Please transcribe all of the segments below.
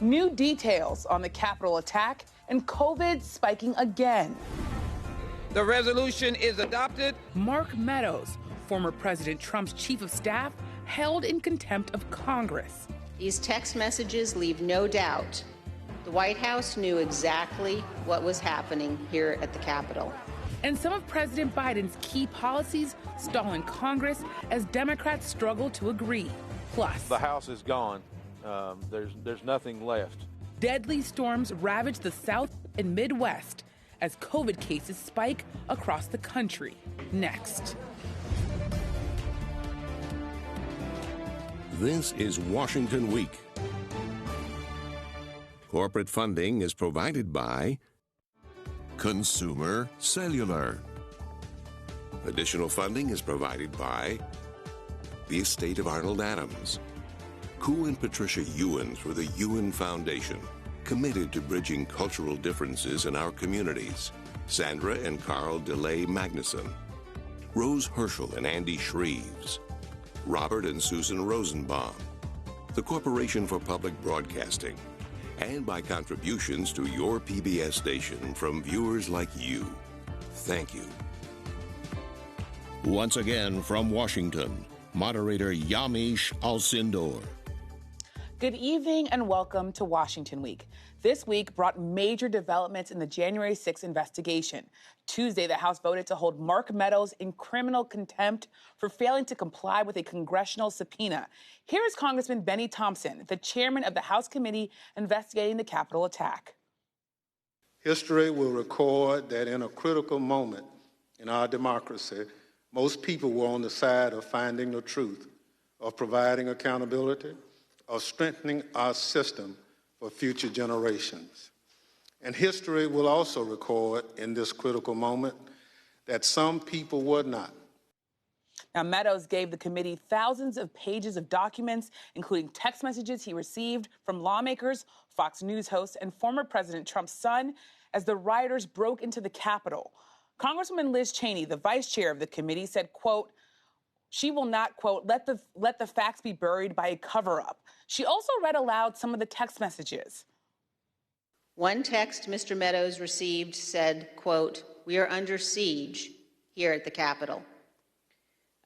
New details on the Capitol attack and COVID spiking again. The resolution is adopted. Mark Meadows, former President Trump's chief of staff, held in contempt of Congress. These text messages leave no doubt the White House knew exactly what was happening here at the Capitol. And some of President Biden's key policies stall in Congress as Democrats struggle to agree. Plus, the House is gone. There's nothing left. Deadly storms ravage the South and Midwest as COVID cases spike across the country. Next. This is Washington Week. Corporate funding is provided by Consumer Cellular. Additional funding is provided by the estate of Arnold Adams. Koo and Patricia Ewan through the Ewan Foundation, committed to bridging cultural differences in our communities. Sandra and Carl DeLay Magnuson. Rose Herschel and Andy Shreves. Robert and Susan Rosenbaum. The Corporation for Public Broadcasting. And by contributions to your PBS station from viewers like you. Thank you. Once again from Washington, moderator Yamiche Alcindor. Good evening and welcome to Washington Week. This week brought major developments in the January 6th investigation. Tuesday, the House voted to hold Mark Meadows in criminal contempt for failing to comply with a congressional subpoena. Here is Congressman Benny Thompson, the chairman of the House committee investigating the Capitol attack. History will record that in a critical moment in our democracy, most people were on the side of finding the truth, of providing accountability, of strengthening our system for future generations. And history will also record in this critical moment that some people were not. Now, Meadows gave the committee thousands of pages of documents, including text messages he received from lawmakers, Fox News hosts, and former President Trump's son, as the rioters broke into the Capitol. Congresswoman Liz Cheney, the vice chair of the committee, said, quote, she will not, quote, let the facts be buried by a cover-up. She also read aloud some of the text messages. One text Mr. Meadows received said, quote, we are under siege here at the Capitol.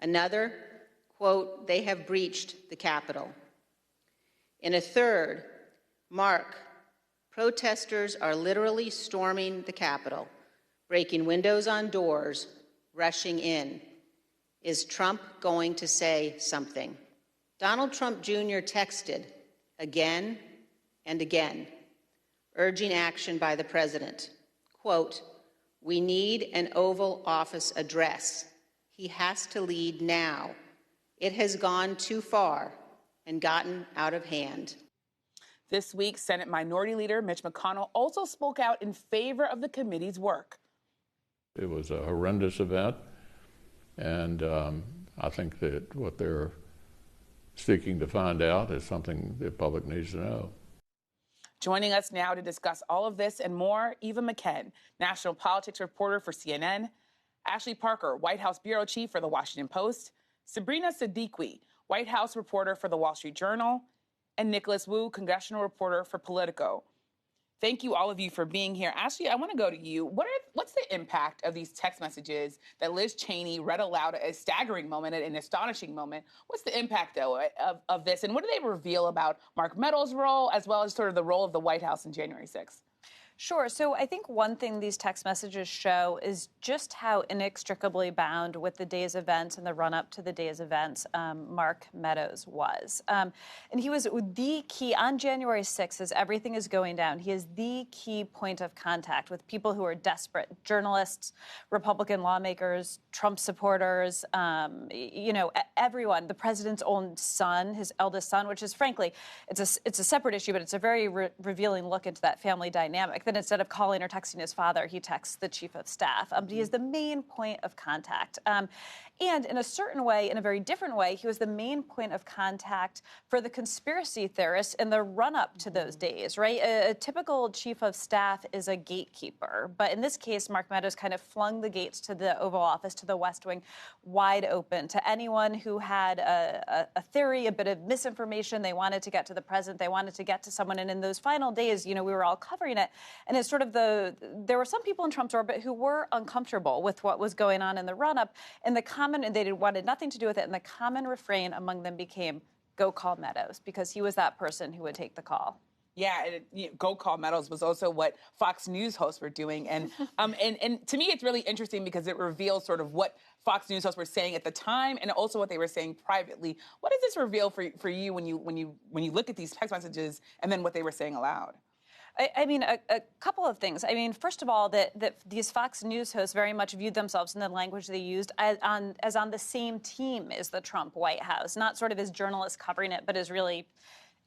Another, quote, they have breached the Capitol. In a third, Mark, protesters are literally storming the Capitol, breaking windows on doors, rushing in. Is Trump going to say something? Donald Trump Jr. texted again and again, urging action by the president. Quote, we need an Oval Office address. He has to lead now. It has gone too far and gotten out of hand. This week, Senate Minority Leader Mitch McConnell also spoke out in favor of the committee's work. It was a horrendous event. And I think that what they're seeking to find out is something the public needs to know. Joining us now to discuss all of this and more, Eva McKen, national politics reporter for CNN, Ashley Parker, White House bureau chief for The Washington Post, Sabrina Siddiqui, White House reporter for The Wall Street Journal, and Nicholas Wu, congressional reporter for Politico. Thank you, all of you, for being here. Ashley, I want to go to you. What's the impact of these text messages that Liz Cheney read aloud at a staggering moment, an astonishing moment? What's the impact, though, of this? And what do they reveal about Mark Meadows' role, as well as sort of the role of the White House in January 6th? Sure. So I think one thing these text messages show is just how inextricably bound with the day's events and the run-up to the day's events Mark Meadows was. And he was the key on January 6th as everything is going down. He is the key point of contact with people who are desperate, journalists, Republican lawmakers, Trump supporters, everyone, the president's own son, his eldest son, which is frankly, it's a separate issue, but it's a very revealing look into that family dynamic. that instead of calling or texting his father, he texts the chief of staff. He is the main point of contact. And in a certain way, in a very different way, he was the main point of contact for the conspiracy theorists in the run-up to those days, right? A typical chief of staff is a gatekeeper. But in this case, Mark Meadows kind of flung the gates to the Oval Office, to the West Wing, wide open to anyone who had a theory, a bit of misinformation. They wanted to get to the president. They wanted to get to someone. And in those final days, we were all covering it. And it's sort of there were some people in Trump's orbit who were uncomfortable with what was going on in the run-up. And they wanted nothing to do with it. And the common refrain among them became, go call Meadows, because he was that person who would take the call. Yeah, and go call Meadows was also what Fox News hosts were doing. And and to me, it's really interesting because it reveals sort of what Fox News hosts were saying at the time and also what they were saying privately. What does this reveal for you when you look at these text messages and then what they were saying aloud? I mean, a couple of things. I mean, first of all, that these Fox News hosts very much viewed themselves in the language they used as on the same team as the Trump White House, not sort of as journalists covering it, but as really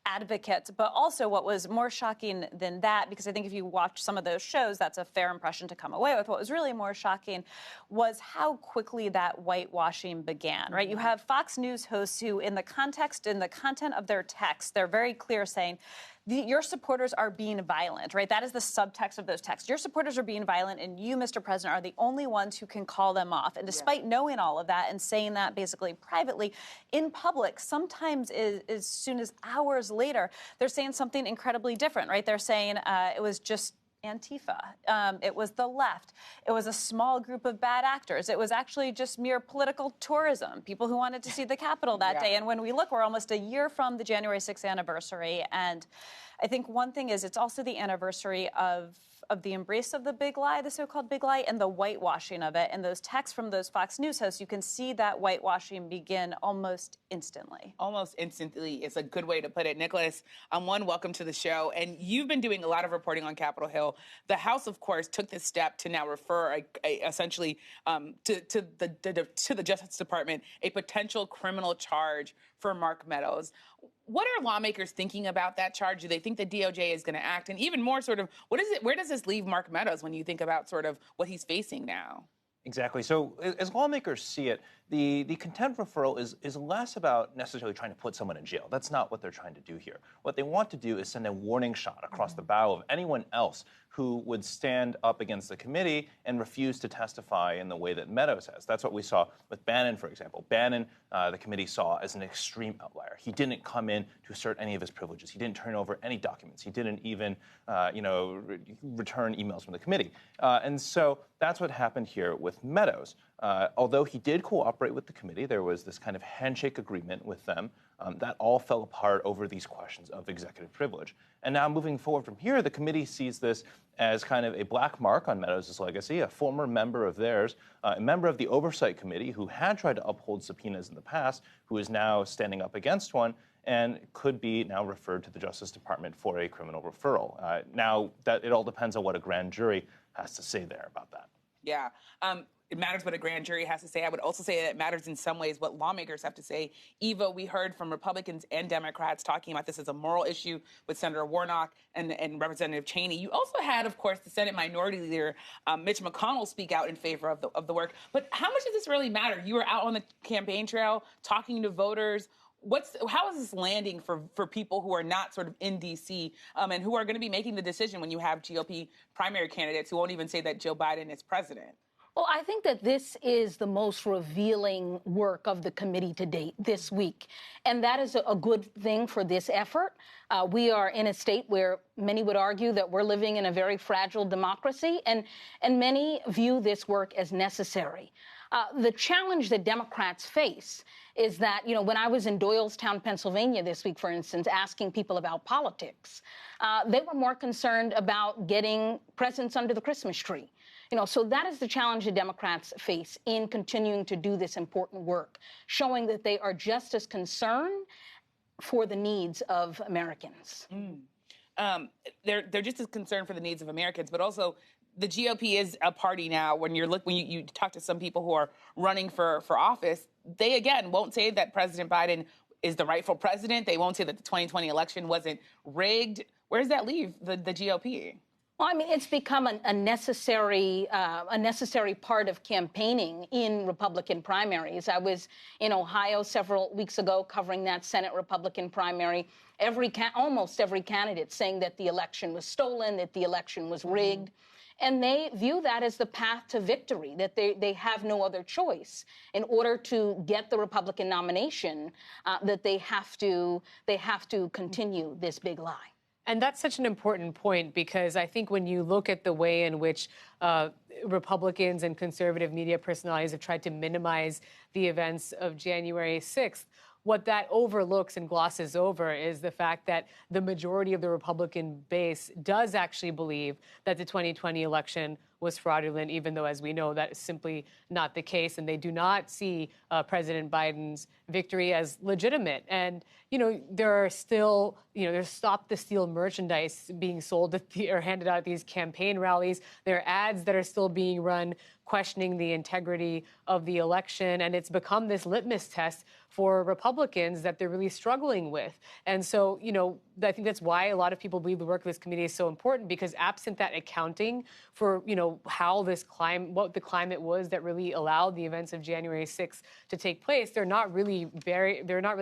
advocates. But also what was more shocking than that, because I think if you watch some of those shows, that's a fair impression to come away with. What was really more shocking was how quickly that whitewashing began, right? You have Fox News hosts who, in the context, in the content of their text, they're very clear saying, your supporters are being violent, right? That is the subtext of those texts. Your supporters are being violent, and you, Mr. President, are the only ones who can call them off. And despite knowing all of that and saying that basically privately, in public, sometimes as soon as hours later, they're saying something incredibly different, right? They're saying it was just Antifa. It was the left. It was a small group of bad actors. It was actually just mere political tourism, people who wanted to see the Capitol that day. And when we look, we're almost a year from the January 6th anniversary. And I think one thing is it's also the anniversary of the embrace of the big lie, the so-called big lie, and the whitewashing of it. And those texts from those Fox News hosts, you can see that whitewashing begin almost instantly. Almost instantly is a good way to put it. Nicholas, welcome to the show. And you've been doing a lot of reporting on Capitol Hill. The House, of course, took this step to now refer essentially to the Justice Department a potential criminal charge for Mark Meadows. What are lawmakers thinking about that charge? Do they think the DOJ is going to act? And even more sort of, where does this leave Mark Meadows when you think about sort of what he's facing now? Exactly. So as lawmakers see it, the contempt referral is less about necessarily trying to put someone in jail. That's not what they're trying to do here. What they want to do is send a warning shot across the bow of anyone else who would stand up against the committee and refuse to testify in the way that Meadows has. That's what we saw with Bannon, for example. Bannon, the committee saw as an extreme outlier. He didn't come in to assert any of his privileges. He didn't turn over any documents. He didn't even, return emails from the committee. And so that's what happened here with Meadows. Although he did cooperate with the committee, there was this kind of handshake agreement with them. That all fell apart over these questions of executive privilege. And now moving forward from here, the committee sees this as kind of a black mark on Meadows' legacy, a former member of theirs, a member of the Oversight Committee who had tried to uphold subpoenas in the past, who is now standing up against one, and could be now referred to the Justice Department for a criminal referral. Now, that it all depends on what a grand jury has to say there about that. Yeah. It matters what a grand jury has to say. I would also say that it matters in some ways what lawmakers have to say. Eva, we heard from Republicans and Democrats talking about this as a moral issue with Senator Warnock and Representative Cheney. You also had, of course, the Senate Minority Leader Mitch McConnell speak out in favor of the work. But how much does this really matter? You were out on the campaign trail talking to voters. How is this landing for people who are not sort of in D.C. And who are going to be making the decision when you have GOP primary candidates who won't even say that Joe Biden is president? Well, I think that this is the most revealing work of the committee to date this week. And that is a good thing for this effort. We are in a state where many would argue that we're living in a very fragile democracy, and many view this work as necessary. The challenge that Democrats face is that, when I was in Doylestown, Pennsylvania this week, for instance, asking people about politics, they were more concerned about getting presents under the Christmas tree. So that is the challenge that Democrats face in continuing to do this important work, showing that they are just as concerned for the needs of Americans. They're just as concerned for the needs of Americans, but also the GOP is a party now. When you talk to some people who are running for office, they again won't say that President Biden is the rightful president. They won't say that the 2020 election wasn't rigged. Where does that leave the GOP? Well, I mean, it's become a necessary part of campaigning in Republican primaries. I was in Ohio several weeks ago covering that Senate Republican primary. Almost every candidate saying that the election was stolen, that the election was rigged. And they view that as the path to victory, that they have no other choice. In order to get the Republican nomination, that they have to continue this big lie. And that's such an important point, because I think when you look at the way in which Republicans and conservative media personalities have tried to minimize the events of January 6th, what that overlooks and glosses over is the fact that the majority of the Republican base does actually believe that the 2020 election was fraudulent, even though, as we know, that is simply not the case. And they do not see President Biden's victory as legitimate. And, there are still, there's Stop the Steal merchandise being sold or handed out at these campaign rallies. There are ads that are still being run questioning the integrity of the election. And it's become this litmus test for Republicans that they're really struggling with. And so, I think that's why a lot of people believe the work of this committee is so important, because absent that accounting for, how what the climate was that really allowed the events of January 6th to take place, there are not really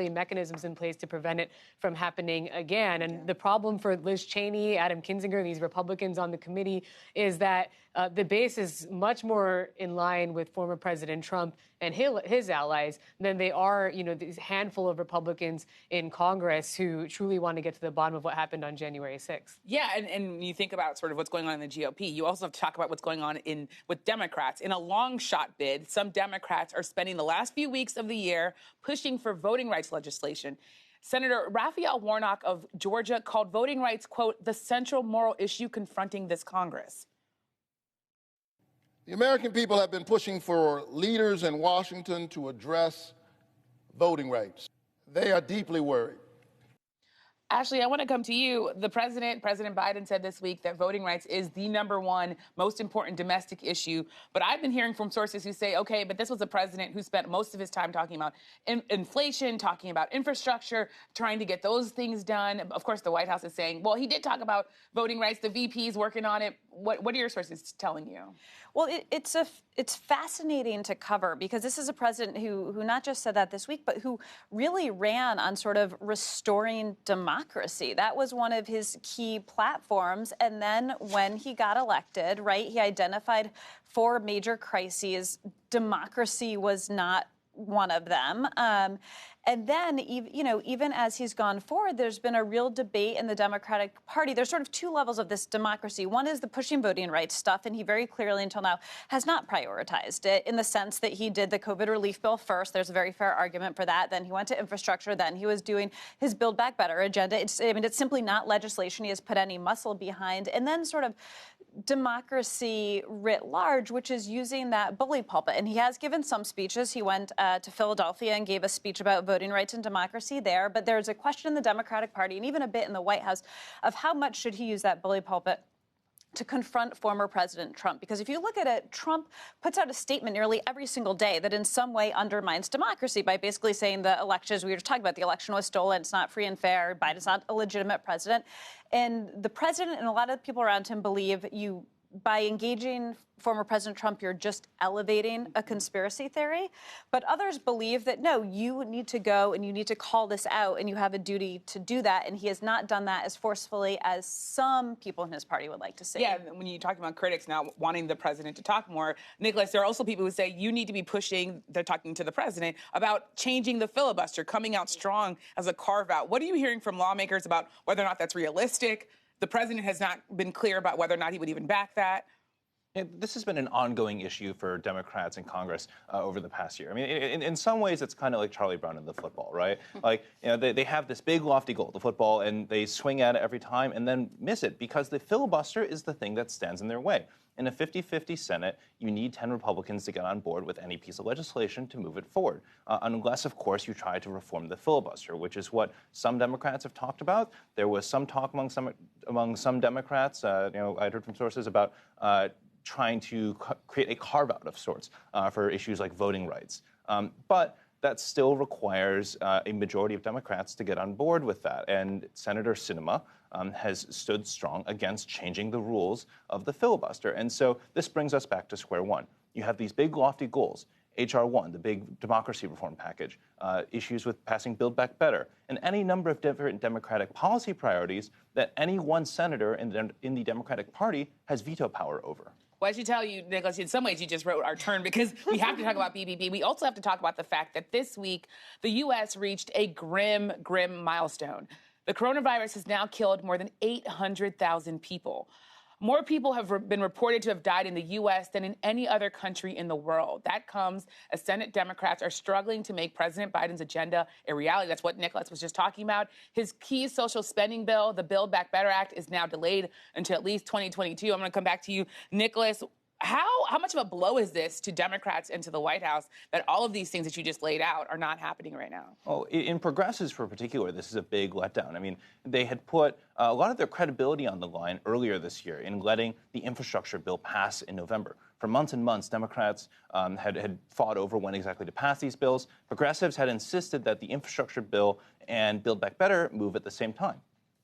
mechanisms in place to prevent it from happening again. And the problem for Liz Cheney, Adam Kinzinger, these Republicans on the committee, is that the base is much more in line with former President Trump and his allies than they are, this handful of Republicans in Congress who truly want to get to the bottom of what happened on January 6th. Yeah, and you think about sort of what's going on in the GOP. You also have to talk about what's going on with Democrats. In a long shot bid, some Democrats are spending the last few weeks of the year pushing for voting rights legislation. Senator Raphael Warnock of Georgia called voting rights, quote, the central moral issue confronting this Congress. The American people have been pushing for leaders in Washington to address voting rights. They are deeply worried. Ashley, I want to come to you. President Biden said this week that voting rights is the #1 most important domestic issue. But I've been hearing from sources who say, okay, but this was a president who spent most of his time talking about inflation, talking about infrastructure, trying to get those things done. Of course, the White House is saying, well, he did talk about voting rights. The VP is working on it. What are your sources telling you? Well, it's fascinating to cover, because this is a president who not just said that this week, but who really ran on sort of restoring democracy. That was one of his key platforms. And then when he got elected, right, he identified 4 major crises. Democracy was not one of them. And then, even as he's gone forward, there's been a real debate in the Democratic Party. There's sort of 2 levels of this democracy. One is the pushing voting rights stuff, and he very clearly until now has not prioritized it, in the sense that he did the COVID relief bill first. There's a very fair argument for that. Then he went to infrastructure. Then he was doing his Build Back Better agenda. It's simply not legislation he has put any muscle behind. And then sort of democracy writ large, which is using that bully pulpit. And he has given some speeches. He went to Philadelphia and gave a speech about voting rights and democracy there. But there's a question in the Democratic Party, and even a bit in the White House, of how much should he use that bully pulpit to confront former President Trump. Because if you look at it, Trump puts out a statement nearly every single day that in some way undermines democracy by basically saying the election, as we were talking about, the election was stolen, it's not free and fair, Biden's not a legitimate president. And the president and a lot of people around him believe by engaging former President Trump, you're just elevating a conspiracy theory. But others believe that, no, you need to go and you need to call this out, and you have a duty to do that. And he has not done that as forcefully as some people in his party would like to see. Yeah, when you're talking about critics now wanting the president to talk more, Nicholas, there are also people who say you need to be pushing, they're talking to the president, about changing the filibuster, coming out strong as a carve-out. What are you hearing from lawmakers about whether or not that's realistic? The president has not been clear about whether or not he would even back that. Yeah, this has been an ongoing issue for Democrats in Congress over the past year. I mean, in some ways, it's kind of like Charlie Brown in the football, right? Like, they have this big lofty goal, the football, and they swing at it every time and then miss it because the filibuster is the thing that stands in their way. In a 50-50 Senate, you need 10 Republicans to get on board with any piece of legislation to move it forward, unless, of course, you try to reform the filibuster, which is what some Democrats have talked about. There was some talk among some Democrats, I'd heard from sources about trying to create a carve-out of sorts for issues like voting rights. But that still requires a majority of Democrats to get on board with that. And Senator Sinema has stood strong against changing the rules of the filibuster. And so this brings us back to square one. You have these big, lofty goals. H.R. 1, the big democracy reform package, issues with passing Build Back Better, and any number of different Democratic policy priorities that any one senator in the Democratic Party has veto power over. Well, I should tell you, Nicholas, in some ways you just wrote our turn because we have to talk about BBB. We also have to talk about the fact that this week the U.S. reached a grim, grim milestone. The coronavirus has now killed more than 800,000 people. More people have been reported to have died in the U.S. than in any other country in the world. That comes as Senate Democrats are struggling to make President Biden's agenda a reality. That's what Nicholas was just talking about. His key social spending bill, the Build Back Better Act, is now delayed until at least 2022. I'm going to come back to you, Nicholas. How much of a blow is this to Democrats and to the White House that all of these things that you just laid out are not happening right now? Oh, in progressives for particular, this is a big letdown. I mean, they had put a lot of their credibility on the line earlier this year in letting the infrastructure bill pass in November. For months and months, Democrats had fought over when exactly to pass these bills. Progressives had insisted that the infrastructure bill and Build Back Better move at the same time.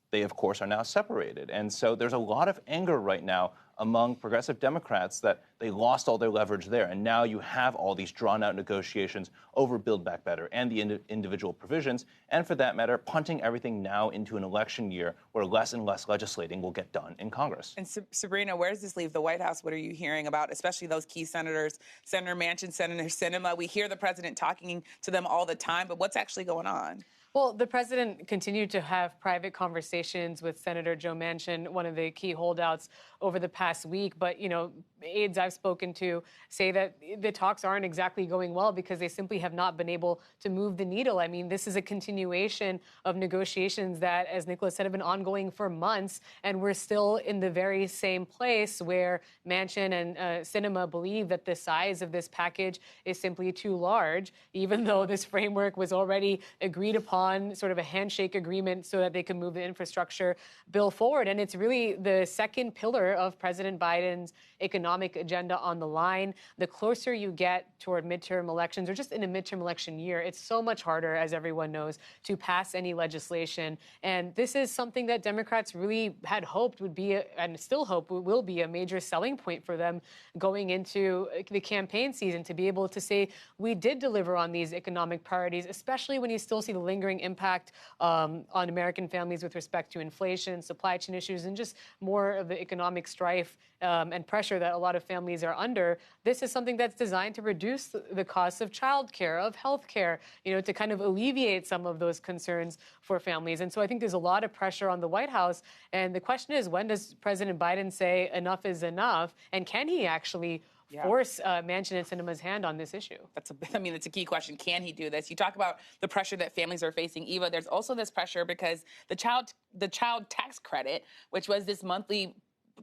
They, of course, are now separated. And so there's a lot of anger right now among progressive Democrats that they lost all their leverage there. And now you have all these drawn-out negotiations over Build Back Better and the individual provisions, and for that matter, punting everything now into an election year where less and less legislating will get done in Congress. And Sabrina, where does this leave the White House? What are you hearing about, especially those key senators, Senator Manchin, Senator Sinema? We hear the president talking to them all the time, but what's actually going on? Well, the president continued to have private conversations with Senator Joe Manchin, one of the key holdouts, over the past week. But, you know, aides I've spoken to say that the talks aren't exactly going well because they simply have not been able to move the needle. I mean, this is a continuation of negotiations that, as Nicholas said, have been ongoing for months. And we're still in the very same place where Manchin and Sinema believe that the size of this package is simply too large, even though this framework was already agreed upon, sort of a handshake agreement so that they can move the infrastructure bill forward. And it's really the second pillar of President Biden's economic agenda on the line. The closer you get toward midterm elections, or just in a midterm election year, it's so much harder, as everyone knows, to pass any legislation. And this is something that Democrats really had hoped would be, and still hope will be, a major selling point for them going into the campaign season, to be able to say, we did deliver on these economic priorities, especially when you still see the lingering impact on American families with respect to inflation, supply chain issues, and just more of the economic strife and pressure that a lot of families are under. This is something that's designed to reduce the costs of childcare, of healthcare, you know, to kind of alleviate some of those concerns for families. And so I think there's a lot of pressure on the White House. And the question is, when does President Biden say enough is enough? And can he actually force Manchin and Sinema's hand on this issue? It's a key question. Can he do this? You talk about the pressure that families are facing, Eva. There's also this pressure because the child tax credit, which was this monthly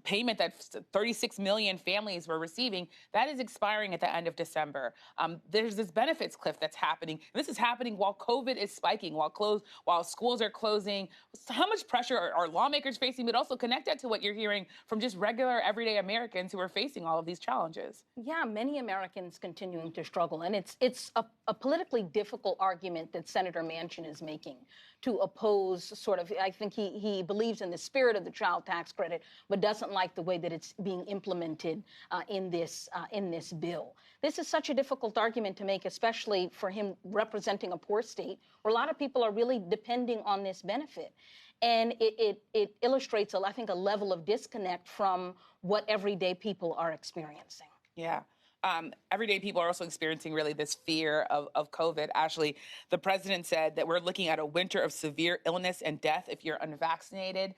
payment that 36 million families were receiving, that is expiring at the end of December. There's this benefits cliff that's happening. And this is happening while COVID is spiking, while schools are closing. How much pressure are lawmakers facing, but also connect that to what you're hearing from just regular, everyday Americans who are facing all of these challenges? Yeah, many Americans continuing to struggle. And it's a politically difficult argument that Senator Manchin is making to oppose sort of, I think he believes in the spirit of the child tax credit, but doesn't like the way that it's being implemented in this bill. This is such a difficult argument to make, especially for him representing a poor state where a lot of people are really depending on this benefit. And it illustrates, I think, a level of disconnect from what everyday people are experiencing. Yeah. Everyday people are also experiencing really this fear of COVID. Ashley, the president said that we're looking at a winter of severe illness and death if you're unvaccinated.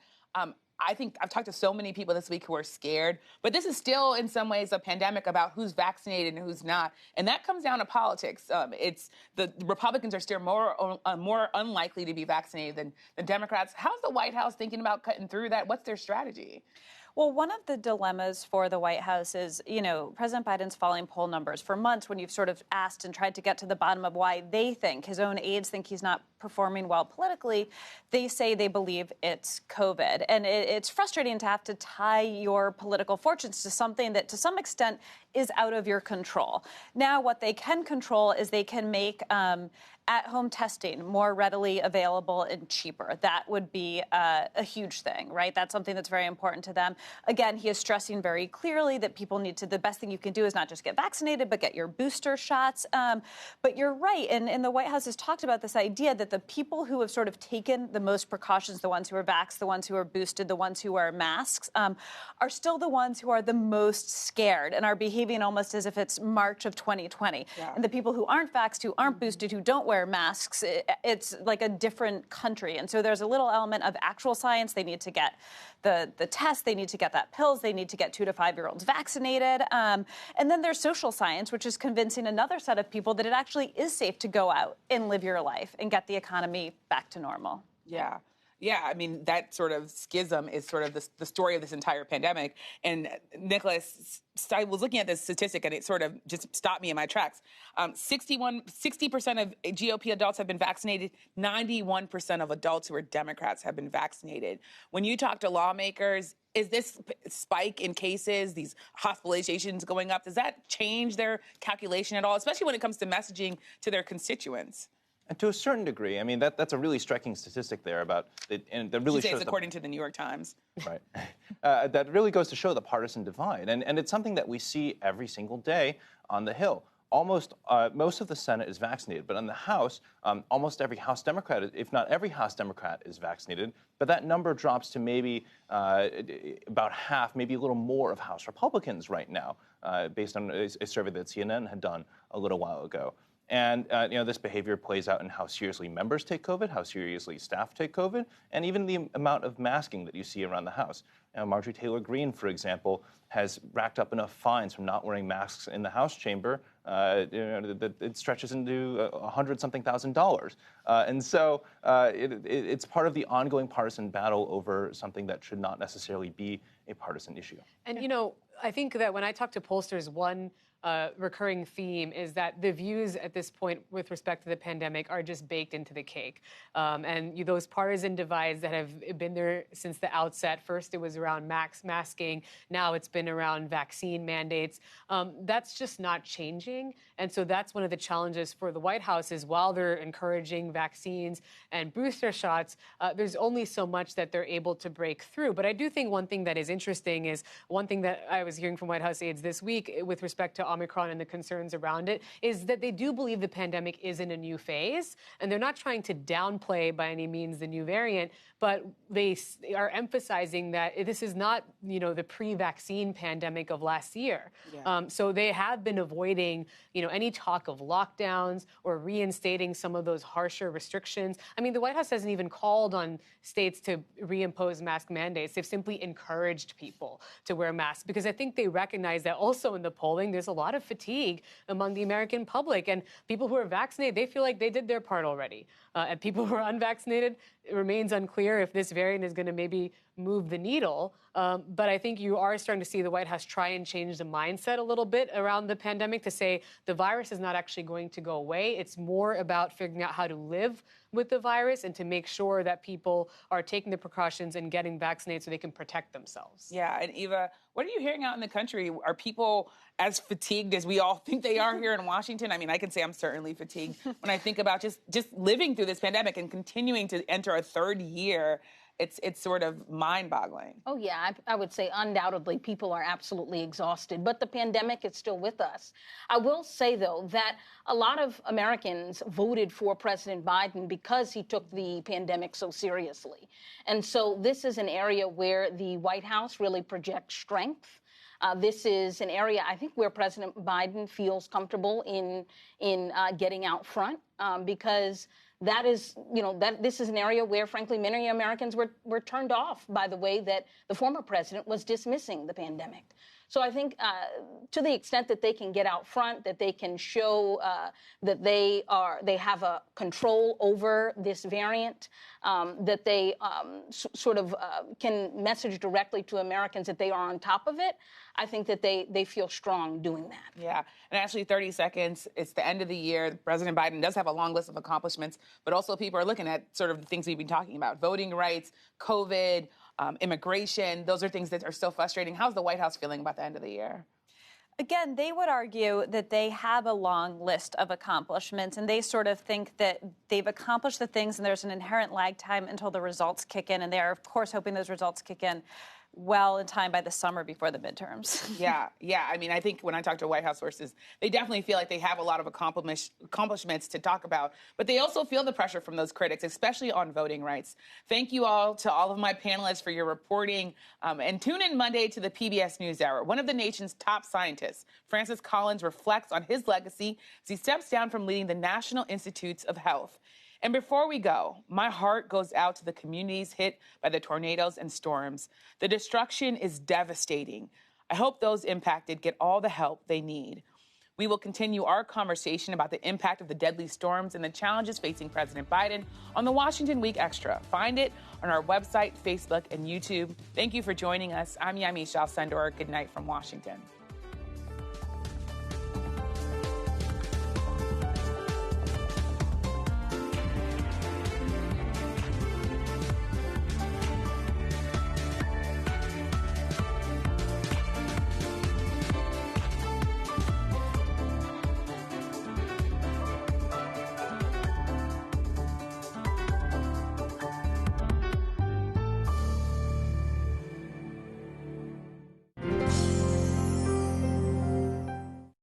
I think I've talked to so many people this week who are scared, but this is still in some ways a pandemic about who's vaccinated and who's not. And that comes down to politics. It's the Republicans are still more unlikely to be vaccinated than Democrats. How's the White House thinking about cutting through that? What's their strategy? Well, one of the dilemmas for the White House is, you know, President Biden's falling poll numbers. For months, when you've sort of asked and tried to get to the bottom of why they think, his own aides think he's not performing well politically, they say they believe it's COVID. And it's frustrating to have to tie your political fortunes to something that, to some extent, is out of your control. Now, what they can control is they can make at-home testing more readily available and cheaper. That would be a huge thing, right? That's something that's very important to them. Again, he is stressing very clearly that people need to, the best thing you can do is not just get vaccinated, but get your booster shots. But you're right, and the White House has talked about this idea that the people who have sort of taken the most precautions, the ones who are vaxxed, the ones who are boosted, the ones who wear masks, are still the ones who are the most scared and are behaving almost as if it's March of 2020. Yeah. And the people who aren't vaxxed, who aren't boosted, who don't wear masks, it's like a different country. And so there's a little element of actual science. They need to get the test, they need to get that pills, they need to get 2 to 5 year olds vaccinated. And then there's social science, which is convincing another set of people that it actually is safe to go out and live your life and get the economy back to normal. Yeah. Yeah, I mean, that sort of schism is sort of the story of this entire pandemic. And Nicholas, I was looking at this statistic and it sort of just stopped me in my tracks. 60% of GOP adults have been vaccinated. 91% of adults who are Democrats have been vaccinated. When you talk to lawmakers, is this spike in cases, these hospitalizations going up, does that change their calculation at all, especially when it comes to messaging to their constituents? And to a certain degree, I mean, that's a really striking statistic there about it, and that really shows. According to the New York Times. Right. That really goes to show the partisan divide, and it's something that we see every single day on the Hill. Almost most of the Senate is vaccinated, but on the House, almost every House Democrat, if not every House Democrat, is vaccinated. But that number drops to maybe about half, maybe a little more of House Republicans right now, based on a survey that CNN had done a little while ago. And this behavior plays out in how seriously members take COVID, how seriously staff take COVID, and even the amount of masking that you see around the House. Marjorie Taylor Greene, for example, has racked up enough fines from not wearing masks in the House chamber that it stretches into $100-something thousand. And so it's part of the ongoing partisan battle over something that should not necessarily be a partisan issue. And, I think that when I talk to pollsters, one recurring theme is that the views at this point with respect to the pandemic are just baked into the cake. And those partisan divides that have been there since the outset, first it was around masking, now it's been around vaccine mandates. That's just not changing. And so that's one of the challenges for the White House is while they're encouraging vaccines and booster shots, there's only so much that they're able to break through. But I do think one thing that is interesting is one thing that I was hearing from White House aides this week with respect to Omicron and the concerns around it is that they do believe the pandemic is in a new phase, and they're not trying to downplay by any means the new variant, but they are emphasizing that this is not, the pre-vaccine pandemic of last year. Yeah. So they have been avoiding, any talk of lockdowns or reinstating some of those harsher restrictions. I mean, the White House hasn't even called on states to reimpose mask mandates. They've simply encouraged people to wear masks because I think they recognize that also in the polling, there's a lot of fatigue among the American public. And people who are vaccinated, they feel like they did their part already. And people who are unvaccinated, it remains unclear if this variant is going to maybe move the needle. But I think you are starting to see the White House try and change the mindset a little bit around the pandemic to say the virus is not actually going to go away. It's more about figuring out how to live with the virus and to make sure that people are taking the precautions and getting vaccinated so they can protect themselves. Yeah, and Eva, what are you hearing out in the country? Are people as fatigued as we all think they are here in Washington? I mean, I can say I'm certainly fatigued when I think about just living through this pandemic and continuing to enter a third year. It's sort of mind-boggling. Oh, yeah, I would say undoubtedly people are absolutely exhausted, but the pandemic is still with us. I will say, though, that a lot of Americans voted for President Biden because he took the pandemic so seriously. And so this is an area where the White House really projects strength. This is an area, I think, where President Biden feels comfortable in getting out front because that is, this is an area where, frankly, many Americans were turned off by the way that the former president was dismissing the pandemic. So I think to the extent that they can get out front, that they can show that they have a control over this variant, that they can message directly to Americans that they are on top of it, I think that they feel strong doing that. Yeah. And actually, 30 seconds, it's the end of the year. President Biden does have a long list of accomplishments, but also people are looking at sort of the things we've been talking about, voting rights, COVID, immigration. Those are things that are still frustrating. How's the White House feeling about the end of the year? Again, they would argue that they have a long list of accomplishments, and they sort of think that they've accomplished the things, and there's an inherent lag time until the results kick in, and they are, of course, hoping those results kick in well in time by the summer before the midterms. Yeah. I mean, I think when I talk to White House sources, they definitely feel like they have a lot of accomplishments to talk about, but they also feel the pressure from those critics, especially on voting rights. Thank you all to all of my panelists for your reporting, and tune in Monday to the PBS NewsHour. One of the nation's top scientists, Francis Collins, reflects on his legacy as he steps down from leading the National Institutes of Health. And before we go, my heart goes out to the communities hit by the tornadoes and storms. The destruction is devastating. I hope those impacted get all the help they need. We will continue our conversation about the impact of the deadly storms and the challenges facing President Biden on the Washington Week Extra. Find it on our website, Facebook, and YouTube. Thank you for joining us. I'm Yamiche Alcindor. Good night from Washington.